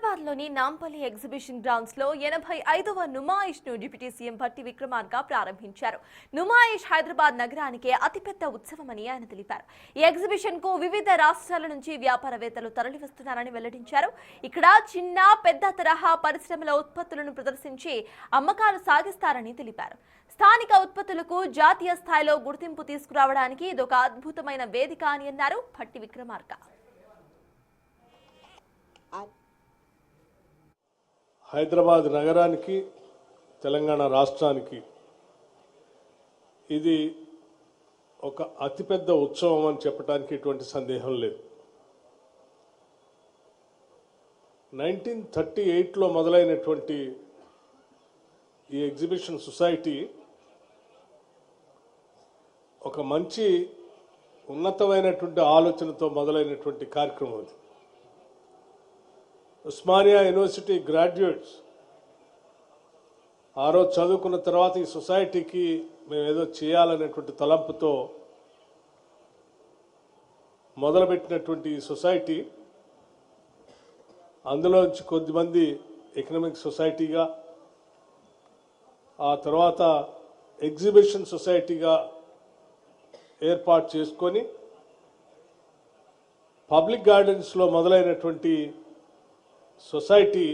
హైదరాబాద్లోని నాంపల్లి ఎగ్జిబిషన్ గ్రౌండ్స్లో 85వ నుమాయిష్ను డిప్యూటీ సీఎం భట్టి విక్రమార్క ప్రారంభించారు. నుమాయిష్ హైదరాబాద్ నగరానికే అతిపెద్ద ఉత్సవమని ఆయన తెలిపారు. ఈ ఎగ్జిబిషన్కు వివిధ రాష్ట్రాల నుంచి వ్యాపారవేత్తలు తరలివస్తున్నారని వెల్లడించారు. ఇక్కడ చిన్న, పెద్ద తరహా పరిశ్రమల ఉత్పత్తులను ప్రదర్శించి అమ్మకాలు సాగిస్తారని తెలిపారు. స్థానిక ఉత్పత్తులకు జాతీయ స్థాయిలో గుర్తింపు తీసుకురావడానికి ఇదొక అద్భుతమైన వేదిక అని అన్నారు భట్టి విక్రమార్క. హైదరాబాద్ నగరానికి, తెలంగాణ రాష్ట్రానికి ఇది ఒక అతిపెద్ద ఉత్సవం అని చెప్పడానికి ఎటువంటి సందేహం లేదు. 1938లో మొదలైనటువంటి ఈ ఎగ్జిబిషన్ సొసైటీ ఒక మంచి ఉన్నతమైనటువంటి ఆలోచనతో మొదలైనటువంటి కార్యక్రమం అది. ఉస్మానియా యూనివర్సిటీ గ్రాడ్యుయేట్స్ ఆ రోజు చదువుకున్న తర్వాత ఈ సొసైటీకి మేము ఏదో చేయాలనేటువంటి తలంపుతో మొదలుపెట్టినటువంటి ఈ సొసైటీ, అందులోంచి కొద్దిమంది ఎకనామిక్ సొసైటీగా, ఆ తర్వాత ఎగ్జిబిషన్ సొసైటీగా ఏర్పాటు చేసుకొని పబ్లిక్ గార్డెన్స్లో మొదలైనటువంటి సొసైటీ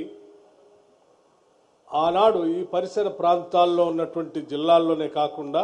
ఆనాడు ఈ పరిసర ప్రాంతాల్లో ఉన్నటువంటి జిల్లాల్లోనే కాకుండా